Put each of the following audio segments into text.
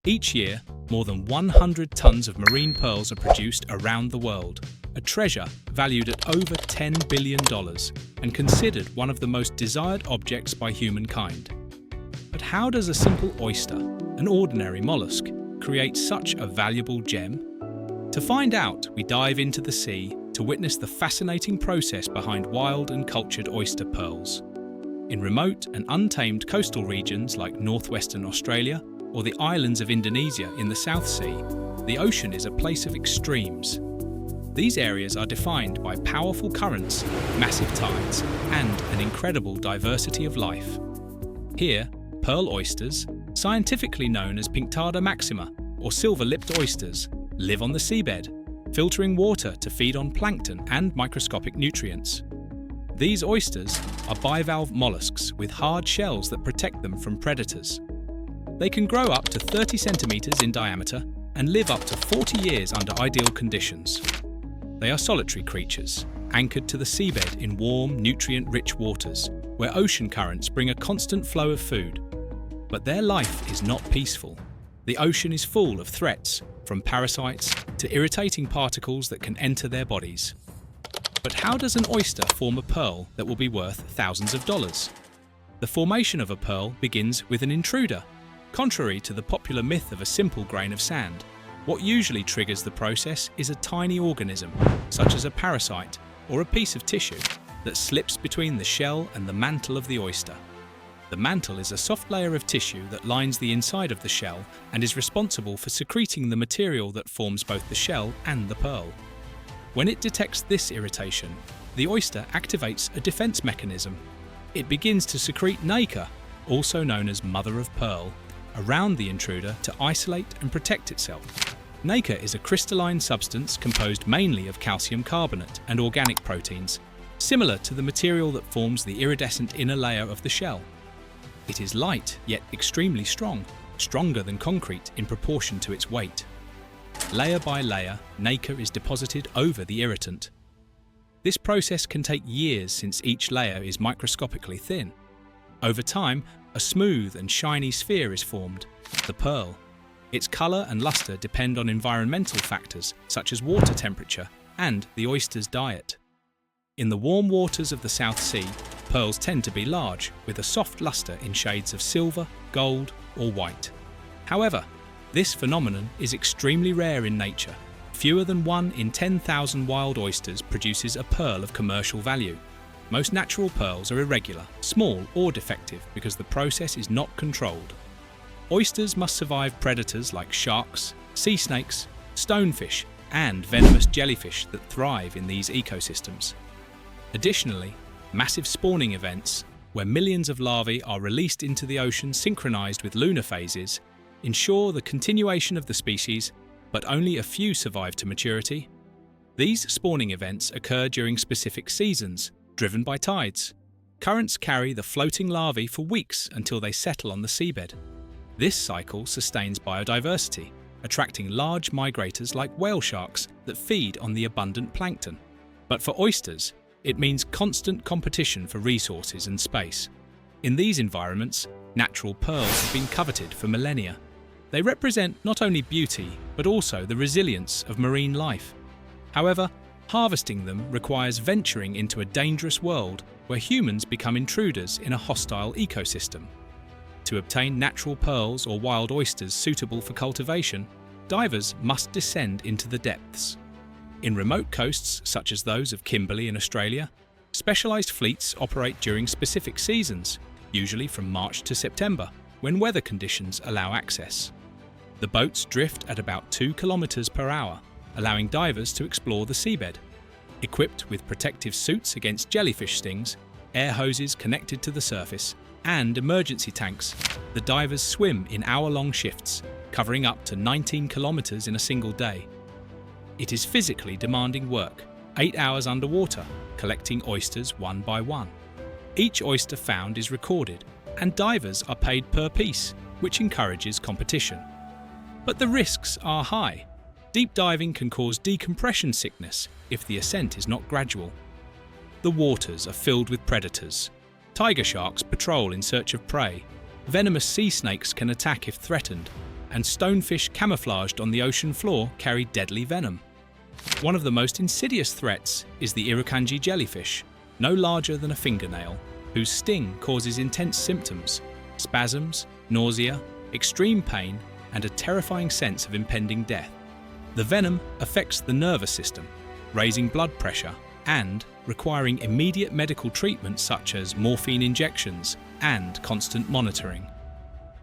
Each year, more than 100 tons of marine pearls are produced around the world, a treasure valued at over $10 billion and considered one of the most desired objects by humankind. But how does a simple oyster, an ordinary mollusk, create such a valuable gem? To find out, we dive into the sea to witness the fascinating process behind wild and cultured oyster pearls. In remote and untamed coastal regions like northwestern Australia or the islands of Indonesia in the South Sea, the ocean is a place of extremes. These areas are defined by powerful currents, massive tides, and an incredible diversity of life. Here, pearl oysters, scientifically known as Pinctada maxima or silver-lipped oysters, live on the seabed, filtering water to feed on plankton and microscopic nutrients. These oysters are bivalve mollusks with hard shells that protect them from predators. They can grow up to 30 centimeters in diameter and live up to 40 years under ideal conditions. They are solitary creatures, anchored to the seabed in warm, nutrient-rich waters, where ocean currents bring a constant flow of food. But their life is not peaceful. The ocean is full of threats, from parasites to irritating particles that can enter their bodies. But how does an oyster form a pearl that will be worth thousands of dollars? The formation of a pearl begins with an intruder. Contrary to the popular myth of a simple grain of sand, what usually triggers the process is a tiny organism, such as a parasite or a piece of tissue, that slips between the shell and the mantle of the oyster. The mantle is a soft layer of tissue that lines the inside of the shell and is responsible for secreting the material that forms both the shell and the pearl. When it detects this irritation, the oyster activates a defense mechanism. It begins to secrete nacre, also known as mother of pearl, around the intruder to isolate and protect itself. Nacre is a crystalline substance composed mainly of calcium carbonate and organic proteins, similar to the material that forms the iridescent inner layer of the shell. It is light, yet extremely strong, stronger than concrete in proportion to its weight. Layer by layer, nacre is deposited over the irritant. This process can take years since each layer is microscopically thin. Over time, a smooth and shiny sphere is formed, the pearl. Its colour and lustre depend on environmental factors such as water temperature and the oyster's diet. In the warm waters of the South Sea, pearls tend to be large, with a soft lustre in shades of silver, gold, or white. However, this phenomenon is extremely rare in nature. Fewer than 1 in 10,000 wild oysters produces a pearl of commercial value. Most natural pearls are irregular, small, or defective because the process is not controlled. Oysters must survive predators like sharks, sea snakes, stonefish, and venomous jellyfish that thrive in these ecosystems. Additionally, massive spawning events, where millions of larvae are released into the ocean synchronized with lunar phases, ensure the continuation of the species, but only a few survive to maturity. These spawning events occur during specific seasons, driven by tides. Currents carry the floating larvae for weeks until they settle on the seabed. This cycle sustains biodiversity, attracting large migrators like whale sharks that feed on the abundant plankton. But for oysters, it means constant competition for resources and space. In these environments, natural pearls have been coveted for millennia. They represent not only beauty, but also the resilience of marine life. However, harvesting them requires venturing into a dangerous world where humans become intruders in a hostile ecosystem. To obtain natural pearls or wild oysters suitable for cultivation, divers must descend into the depths. In remote coasts, such as those of Kimberley in Australia, specialised fleets operate during specific seasons, usually from March to September, when weather conditions allow access. The boats drift at about 2 kilometers per hour, allowing divers to explore the seabed. Equipped with protective suits against jellyfish stings, air hoses connected to the surface, and emergency tanks, the divers swim in hour-long shifts, covering up to 19 kilometers in a single day. It is physically demanding work, 8 hours underwater, collecting oysters one by one. Each oyster found is recorded, and divers are paid per piece, which encourages competition. But the risks are high. Deep diving can cause decompression sickness if the ascent is not gradual. The waters are filled with predators. Tiger sharks patrol in search of prey. Venomous sea snakes can attack if threatened. and stonefish camouflaged on the ocean floor carry deadly venom. One of the most insidious threats is the irukandji jellyfish, no larger than a fingernail, whose sting causes intense symptoms, spasms, nausea, extreme pain, and a terrifying sense of impending death. The venom affects the nervous system, raising blood pressure and requiring immediate medical treatment such as morphine injections and constant monitoring.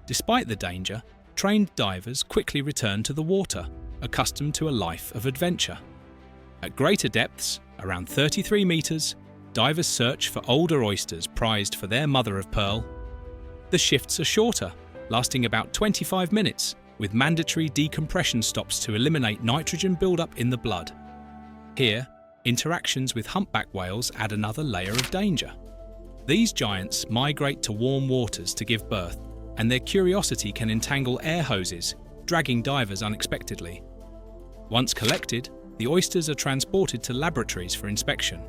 Despite the danger, trained divers quickly return to the water, accustomed to a life of adventure. At greater depths, around 33 meters, divers search for older oysters prized for their mother of pearl. The shifts are shorter, lasting about 25 minutes, with mandatory decompression stops to eliminate nitrogen buildup in the blood. Here, interactions with humpback whales add another layer of danger. These giants migrate to warm waters to give birth, and their curiosity can entangle air hoses, dragging divers unexpectedly. Once collected, the oysters are transported to laboratories for inspection.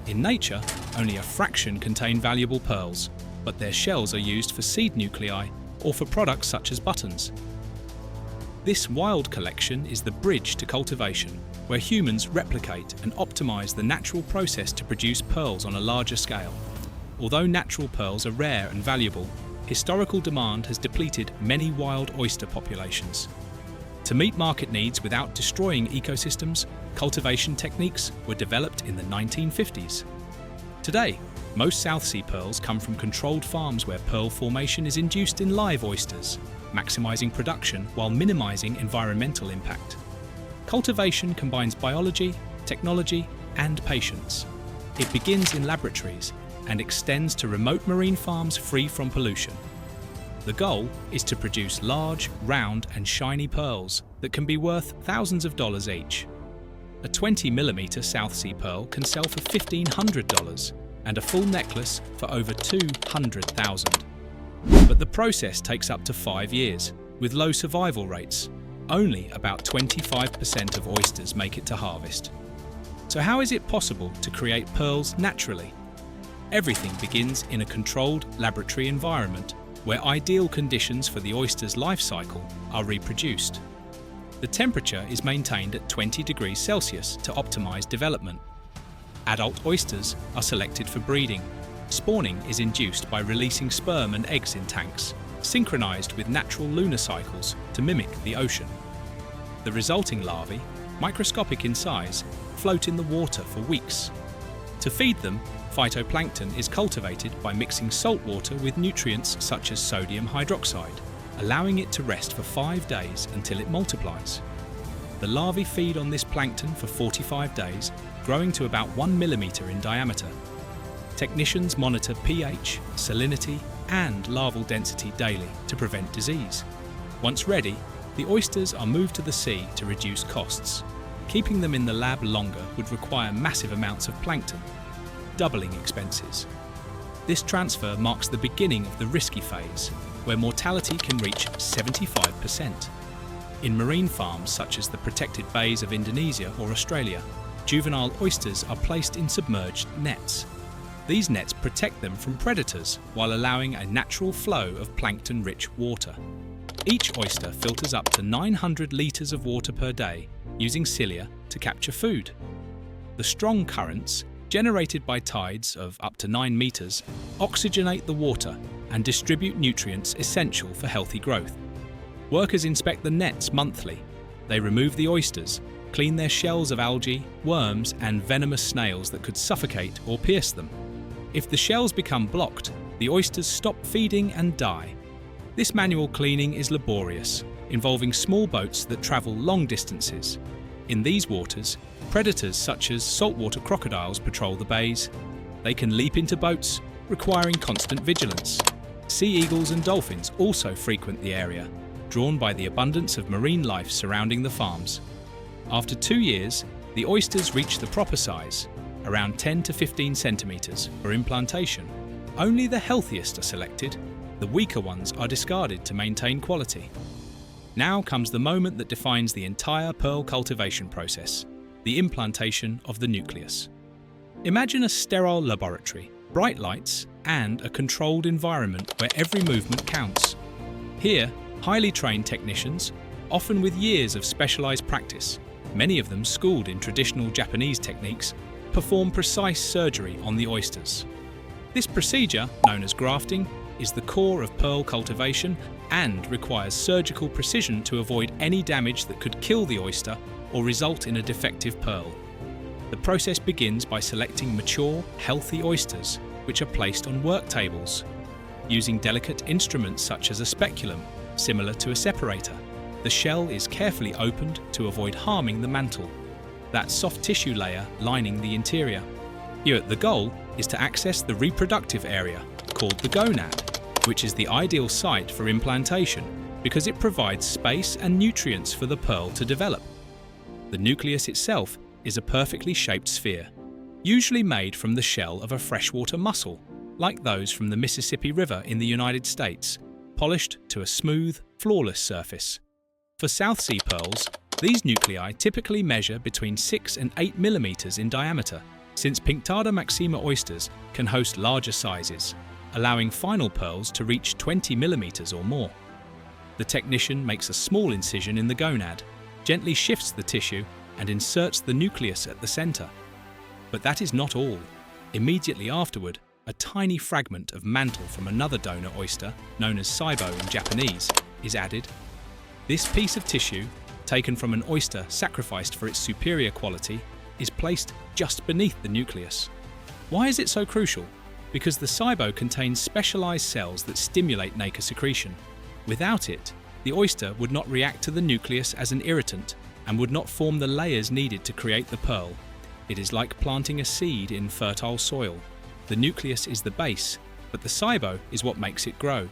In nature, only a fraction contain valuable pearls, but their shells are used for seed nuclei or for products such as buttons. This wild collection is the bridge to cultivation, where humans replicate and optimize the natural process to produce pearls on a larger scale. Although natural pearls are rare and valuable, historical demand has depleted many wild oyster populations. To meet market needs without destroying ecosystems, cultivation techniques were developed in the 1950s. Today, most South Sea pearls come from controlled farms where pearl formation is induced in live oysters, maximizing production while minimizing environmental impact. Cultivation combines biology, technology, and patience. It begins in laboratories and extends to remote marine farms free from pollution. The goal is to produce large, round, and shiny pearls that can be worth thousands of dollars each. A 20mm South Sea pearl can sell for $1,500 and a full necklace for over $200,000. But the process takes up to 5 years, with low survival rates. Only about 25% of oysters make it to harvest. So how is it possible to create pearls naturally? Everything begins in a controlled laboratory environment where ideal conditions for the oyster's life cycle are reproduced. The temperature is maintained at 20 degrees Celsius to optimize development. Adult oysters are selected for breeding. Spawning is induced by releasing sperm and eggs in tanks, synchronized with natural lunar cycles to mimic the ocean. The resulting larvae, microscopic in size, float in the water for weeks. To feed them, phytoplankton is cultivated by mixing salt water with nutrients such as sodium hydroxide, allowing it to rest for 5 days until it multiplies. The larvae feed on this plankton for 45 days, growing to about 1 millimeter in diameter. Technicians monitor pH, salinity, and larval density daily to prevent disease. Once ready, the oysters are moved to the sea to reduce costs. Keeping them in the lab longer would require massive amounts of plankton, doubling expenses. This transfer marks the beginning of the risky phase, where mortality can reach 75%. In marine farms such as the protected bays of Indonesia or Australia, juvenile oysters are placed in submerged nets. These nets protect them from predators while allowing a natural flow of plankton-rich water. Each oyster filters up to 900 litres of water per day, using cilia to capture food. The strong currents, generated by tides of up to 9 meters, oxygenate the water and distribute nutrients essential for healthy growth. Workers inspect the nets monthly. They remove the oysters, clean their shells of algae, worms, and venomous snails that could suffocate or pierce them. If the shells become blocked, the oysters stop feeding and die. This manual cleaning is laborious, involving small boats that travel long distances. In these waters, predators such as saltwater crocodiles patrol the bays. They can leap into boats, requiring constant vigilance. Sea eagles and dolphins also frequent the area, drawn by the abundance of marine life surrounding the farms. After 2 years, the oysters reach the proper size, around 10 to 15 centimeters, for implantation. Only the healthiest are selected. The weaker ones are discarded to maintain quality. Now comes the moment that defines the entire pearl cultivation process, the implantation of the nucleus. Imagine a sterile laboratory, bright lights, and a controlled environment where every movement counts. Here, Highly trained technicians, often with years of specialized practice, many of them schooled in traditional Japanese techniques, perform precise surgery on the oysters. This procedure, known as grafting, is the core of pearl cultivation and requires surgical precision to avoid any damage that could kill the oyster or result in a defective pearl. The process begins by selecting mature, healthy oysters, which are placed on work tables. Using delicate instruments such as a speculum, similar to a separator, the shell is carefully opened to avoid harming the mantle, that soft tissue layer lining the interior. Here, the goal is to access the reproductive area, called the gonad, which is the ideal site for implantation because it provides space and nutrients for the pearl to develop. The nucleus itself is a perfectly shaped sphere, usually made from the shell of a freshwater mussel, like those from the Mississippi River in the United States, polished to a smooth, flawless surface. For South Sea pearls, these nuclei typically measure between 6 and 8 millimeters in diameter, since Pinctada maxima oysters can host larger sizes, allowing final pearls to reach 20 millimeters or more. The technician makes a small incision in the gonad, gently shifts the tissue, and inserts the nucleus at the center. But that is not all. Immediately afterward, a tiny fragment of mantle from another donor oyster, known as saibo in Japanese, is added. This piece of tissue, taken from an oyster sacrificed for its superior quality, is placed just beneath the nucleus. Why is it so crucial? Because the saibo contains specialized cells that stimulate nacre secretion. Without it, the oyster would not react to the nucleus as an irritant and would not form the layers needed to create the pearl. It is like planting a seed in fertile soil. The nucleus is the base, but the saibo is what makes it grow.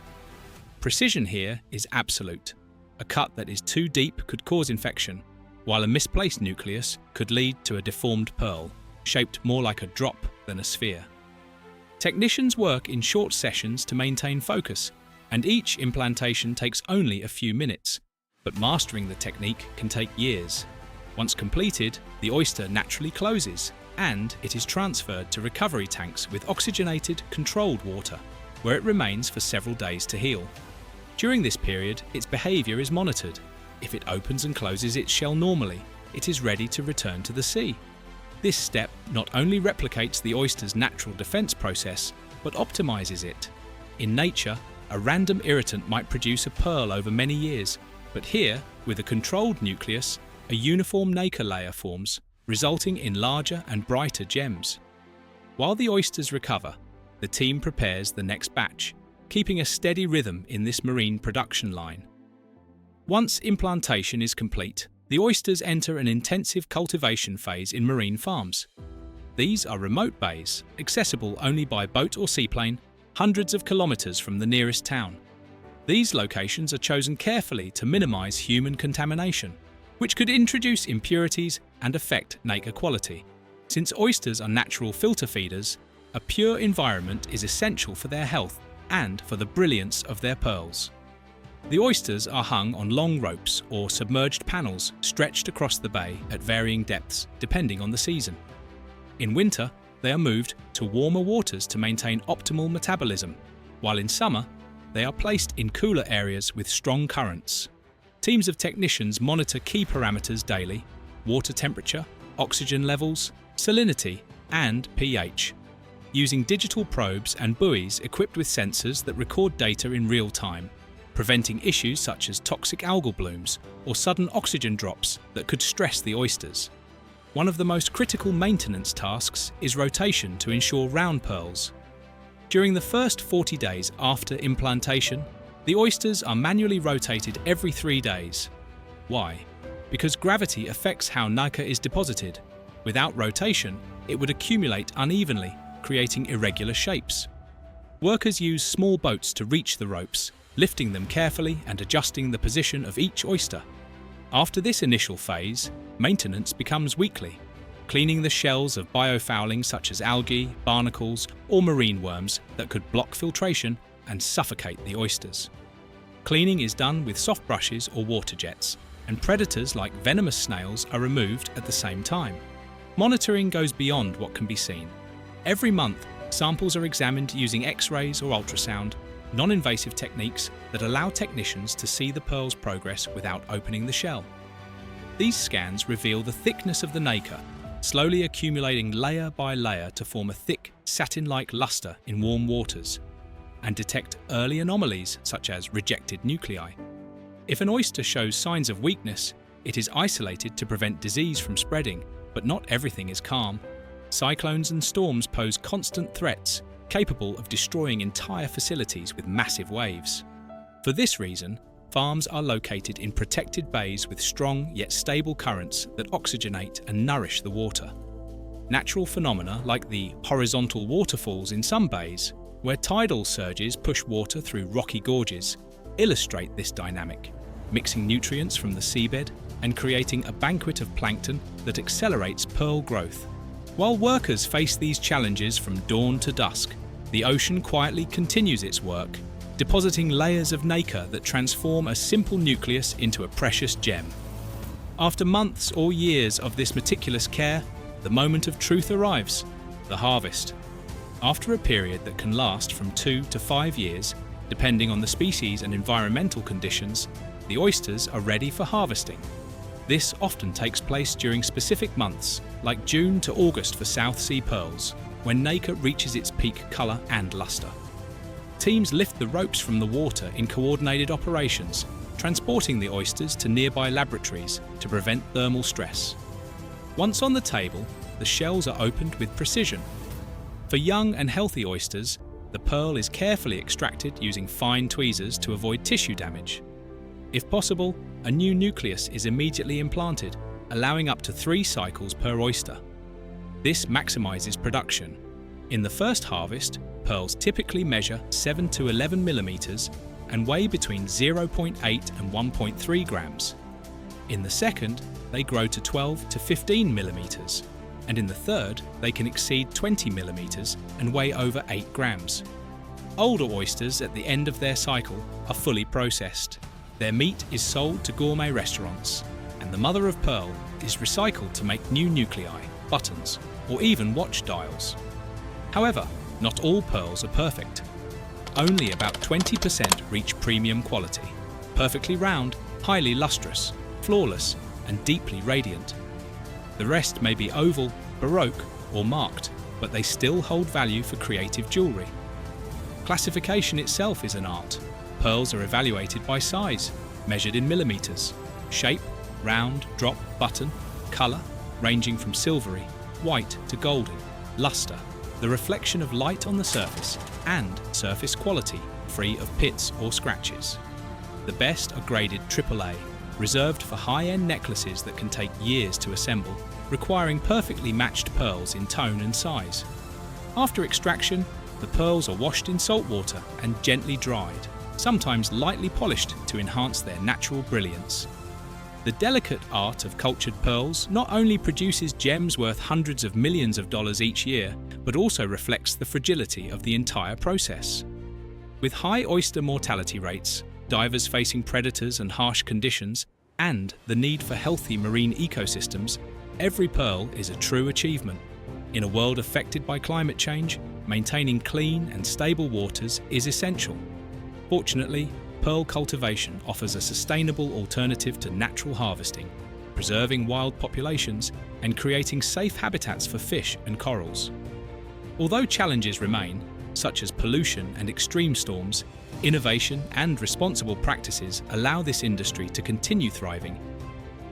Precision here is absolute. A cut that is too deep could cause infection, while a misplaced nucleus could lead to a deformed pearl, shaped more like a drop than a sphere. Technicians work in short sessions to maintain focus, and each implantation takes only a few minutes, but mastering the technique can take years. Once completed, the oyster naturally closes, and it is transferred to recovery tanks with oxygenated, controlled water, where it remains for several days to heal. During this period, its behavior is monitored. If it opens and closes its shell normally, it is ready to return to the sea. This step not only replicates the oyster's natural defense process, but optimizes it. In nature, a random irritant might produce a pearl over many years, but here, with a controlled nucleus, a uniform nacre layer forms, resulting in larger and brighter gems. While the oysters recover, the team prepares the next batch, keeping a steady rhythm in this marine production line. Once implantation is complete, the oysters enter an intensive cultivation phase in marine farms. These are remote bays, accessible only by boat or seaplane, hundreds of kilometers from the nearest town. These locations are chosen carefully to minimize human contamination, which could introduce impurities and affect nacre quality. Since oysters are natural filter feeders, a pure environment is essential for their health and for the brilliance of their pearls. The oysters are hung on long ropes or submerged panels stretched across the bay at varying depths, depending on the season. In winter, they are moved to warmer waters to maintain optimal metabolism, while in summer, they are placed in cooler areas with strong currents. Teams of technicians monitor key parameters daily: water temperature, oxygen levels, salinity, and pH, using digital probes and buoys equipped with sensors that record data in real time, preventing issues such as toxic algal blooms or sudden oxygen drops that could stress the oysters. One of the most critical maintenance tasks is rotation to ensure round pearls. During the first 40 days after implantation, the oysters are manually rotated every 3 days. Why? Because gravity affects how nacre is deposited. Without rotation, it would accumulate unevenly, creating irregular shapes. Workers use small boats to reach the ropes, lifting them carefully and adjusting the position of each oyster. After this initial phase, maintenance becomes weekly, cleaning the shells of biofouling such as algae, barnacles, or marine worms that could block filtration and suffocate the oysters. Cleaning is done with soft brushes or water jets, and predators like venomous snails are removed at the same time. Monitoring goes beyond what can be seen. Every month, samples are examined using X-rays or ultrasound, non-invasive techniques that allow technicians to see the pearl's progress without opening the shell. These scans reveal the thickness of the nacre, slowly accumulating layer by layer to form a thick, satin-like luster in warm waters, and detect early anomalies such as rejected nuclei. If an oyster shows signs of weakness, it is isolated to prevent disease from spreading, but not everything is calm. Cyclones and storms pose constant threats, capable of destroying entire facilities with massive waves. For this reason, farms are located in protected bays with strong yet stable currents that oxygenate and nourish the water. Natural phenomena like the horizontal waterfalls in some bays, where tidal surges push water through rocky gorges, illustrate this dynamic, mixing nutrients from the seabed and creating a banquet of plankton that accelerates pearl growth. While workers face these challenges from dawn to dusk, the ocean quietly continues its work, depositing layers of nacre that transform a simple nucleus into a precious gem. After months or years of this meticulous care, the moment of truth arrives, the harvest. After a period that can last from 2 to 5 years, depending on the species and environmental conditions, the oysters are ready for harvesting. This often takes place during specific months, like June to August for South Sea pearls, when nacre reaches its peak colour and lustre. Teams lift the ropes from the water in coordinated operations, transporting the oysters to nearby laboratories to prevent thermal stress. Once on the table, the shells are opened with precision. For young and healthy oysters, the pearl is carefully extracted using fine tweezers to avoid tissue damage. If possible, a new nucleus is immediately implanted, allowing up to 3 cycles per oyster. This maximizes production. In the first harvest, pearls typically measure 7 to 11 millimeters and weigh between 0.8 and 1.3 grams. In the second, they grow to 12 to 15 millimeters, and in the third, they can exceed 20 millimeters and weigh over 8 grams. Older oysters at the end of their cycle are fully processed. Their meat is sold to gourmet restaurants, and the mother of pearl is recycled to make new nuclei, buttons, or even watch dials. However, not all pearls are perfect. Only about 20% reach premium quality, perfectly round, highly lustrous, flawless, and deeply radiant. The rest may be oval, baroque, or marked, but they still hold value for creative jewellery. Classification itself is an art. Pearls are evaluated by size, measured in millimeters, shape, round, drop, button, colour, ranging from silvery, white to golden, lustre, the reflection of light on the surface, and surface quality, free of pits or scratches. The best are graded AAA, reserved for high-end necklaces that can take years to assemble, requiring perfectly matched pearls in tone and size. After extraction, the pearls are washed in salt water and gently dried, sometimes lightly polished to enhance their natural brilliance. The delicate art of cultured pearls not only produces gems worth hundreds of millions of dollars each year, but also reflects the fragility of the entire process. With high oyster mortality rates, divers facing predators and harsh conditions, and the need for healthy marine ecosystems, every pearl is a true achievement. In a world affected by climate change, maintaining clean and stable waters is essential. Fortunately, pearl cultivation offers a sustainable alternative to natural harvesting, preserving wild populations and creating safe habitats for fish and corals. Although challenges remain, such as pollution and extreme storms, innovation and responsible practices allow this industry to continue thriving,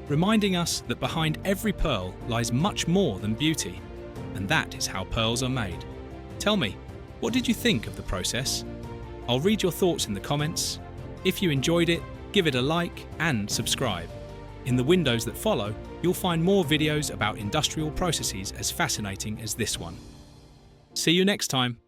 reminding us that behind every pearl lies much more than beauty, and that is how pearls are made. Tell me, what did you think of the process? I'll read your thoughts in the comments. If you enjoyed it, give it a like and subscribe. In the windows that follow, you'll find more videos about industrial processes as fascinating as this one. See you next time.